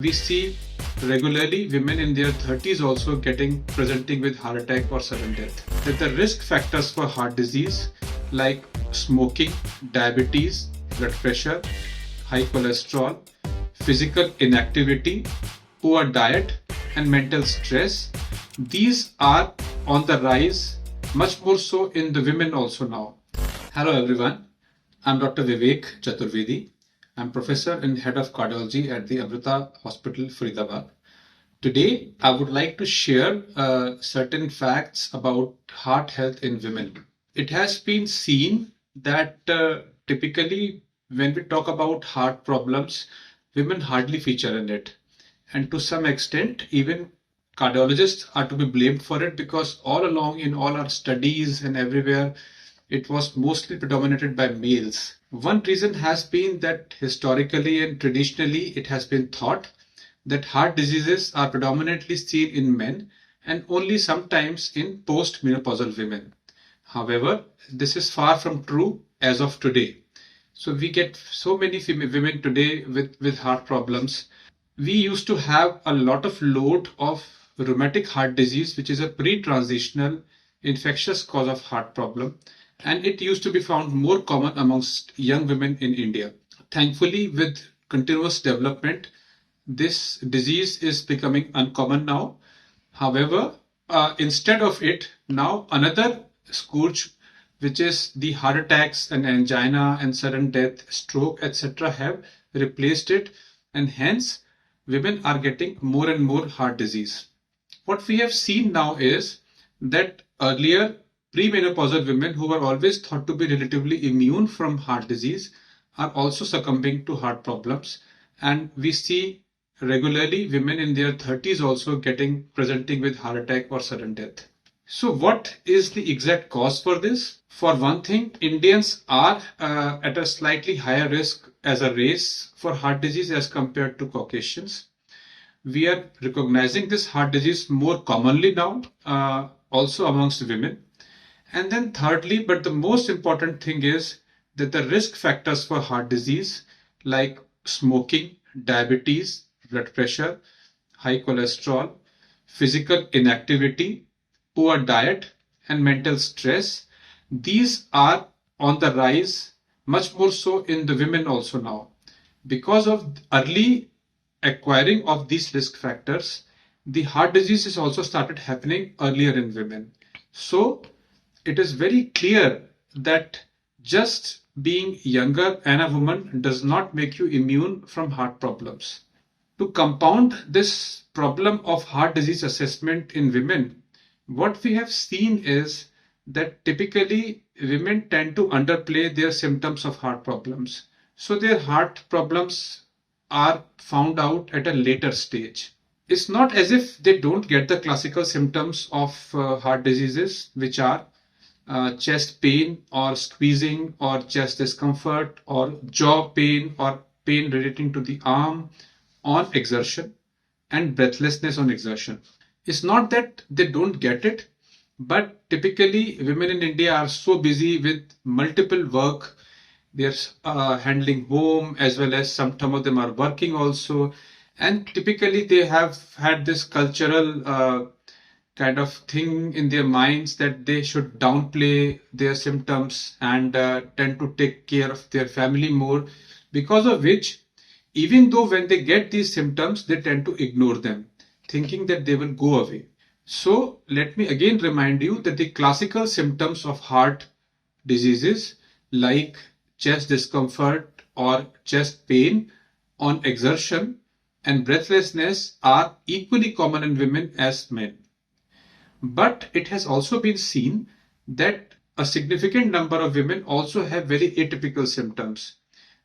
We see regularly women in their 30s also presenting with heart attack or sudden death. That the risk factors for heart disease like smoking, diabetes, blood pressure, high cholesterol, physical inactivity, poor diet, and mental stress, these are on the rise, much more so in the women also now. Hello everyone, I'm Dr. Vivek Chaturvedi. I'm professor and head of cardiology at the Amrita Hospital, Faridabad. Today, I would like to share certain facts about heart health in women. It has been seen that typically when we talk about heart problems, women hardly feature in it. And to some extent, even cardiologists are to be blamed for it because all along in all our studies and everywhere, it was mostly predominated by males. One reason has been that historically and traditionally it has been thought that heart diseases are predominantly seen in men and only sometimes in post-menopausal women. However, this is far from true as of today. So we get so many women today with heart problems. We used to have a lot of load of rheumatic heart disease, which is a pre-transitional infectious cause of heart problem, and it used to be found more common amongst young women in India. Thankfully, with continuous development, this disease is becoming uncommon now. However, instead of it, now another scourge, which is the heart attacks and angina and sudden death, stroke, etc., have replaced it, and hence women are getting more and more heart disease. What we have seen now is that earlier premenopausal women who were always thought to be relatively immune from heart disease are also succumbing to heart problems, and we see regularly women in their 30s also presenting with heart attack or sudden death. So what is the exact cause for this? For one thing, Indians are at a slightly higher risk as a race for heart disease as compared to Caucasians. We are recognizing this heart disease more commonly now, also amongst women. And then thirdly, but the most important thing is that the risk factors for heart disease like smoking, diabetes, blood pressure, high cholesterol, physical inactivity, poor diet, and mental stress, these are on the rise, much more so in the women also now. Because of early acquiring of these risk factors, the heart disease is also started happening earlier in women. So it is very clear that just being younger and a woman does not make you immune from heart problems. To compound this problem of heart disease assessment in women, what we have seen is that typically women tend to underplay their symptoms of heart problems. So their heart problems are found out at a later stage. It's not as if they don't get the classical symptoms of heart diseases, which are chest pain or squeezing or chest discomfort or jaw pain or pain relating to the arm on exertion and breathlessness on exertion. It's not that they don't get it, but typically women in India are so busy with multiple work. They're handling home as well as some of them are working also. And typically they have had this cultural kind of thing in their minds that they should downplay their symptoms and tend to take care of their family more, because of which, even though when they get these symptoms, they tend to ignore them, thinking that they will go away. So let me again remind you that the classical symptoms of heart diseases like chest discomfort or chest pain on exertion and breathlessness are equally common in women as men. But it has also been seen that a significant number of women also have very atypical symptoms.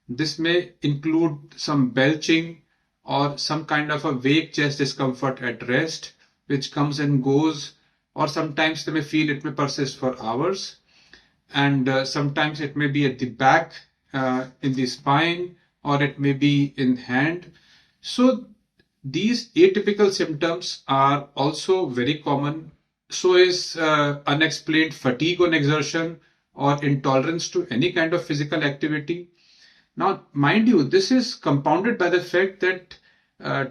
This may include some belching or some kind of a vague chest discomfort at rest, which comes and goes, or sometimes they may feel it may persist for hours. And sometimes it may be at the back, in the spine, or it may be in hand. So these atypical symptoms are also very common. So is unexplained fatigue on exertion or intolerance to any kind of physical activity. Now, mind you, this is compounded by the fact that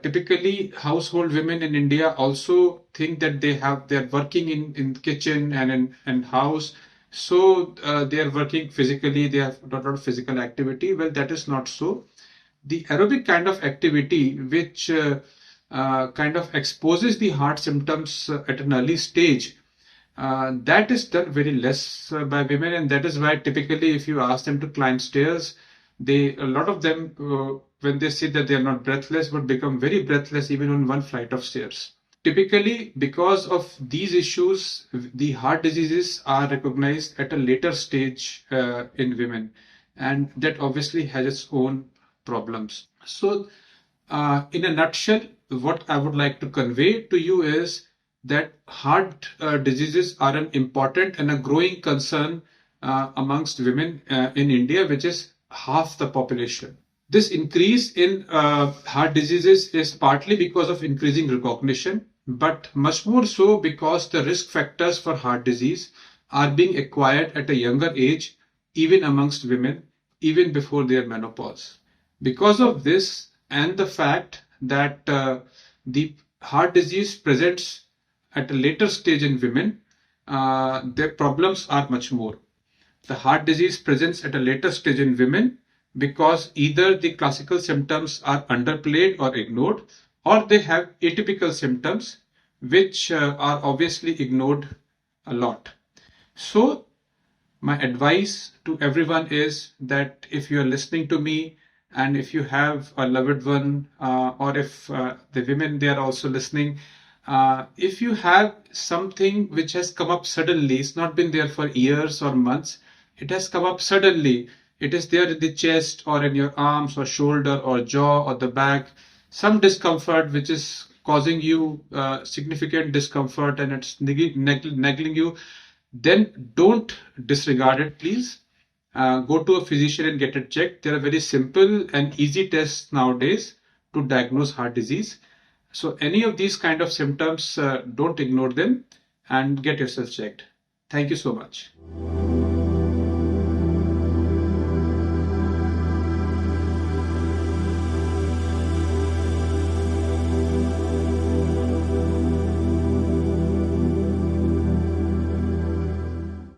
typically household women in India also think that they're working in kitchen and in house, so they are working physically, they have a lot of physical activity. Well, that is not so. The aerobic kind of activity, which kind of exposes the heart symptoms at an early stage, that is done very less by women, and that is why typically, if you ask them to climb stairs, a lot of them, when they say that they are not breathless, would become very breathless even on one flight of stairs. Typically, because of these issues, the heart diseases are recognized at a later stage in women, and that obviously has its own problems. So, in a nutshell, what I would like to convey to you is that heart diseases are an important and a growing concern amongst women in India, which is half the population. This increase in heart diseases is partly because of increasing recognition, but much more so because the risk factors for heart disease are being acquired at a younger age, even amongst women, even before their menopause. Because of this, and the fact that the heart disease presents at a later stage in women, their problems are much more. The heart disease presents at a later stage in women because either the classical symptoms are underplayed or ignored, or they have atypical symptoms which are obviously ignored a lot. So, my advice to everyone is that if you are listening to me and if you have a loved one, or if the women they are also listening, if you have something which has come up suddenly, it's not been there for years or months, it has come up suddenly, it is there in the chest or in your arms or shoulder or jaw or the back, some discomfort which is causing you significant discomfort and it's nagging you, then don't disregard it, please. Go to a physician and get it checked. There are very simple and easy tests nowadays to diagnose heart disease. So any of these kind of symptoms, don't ignore them and get yourself checked. Thank you so much.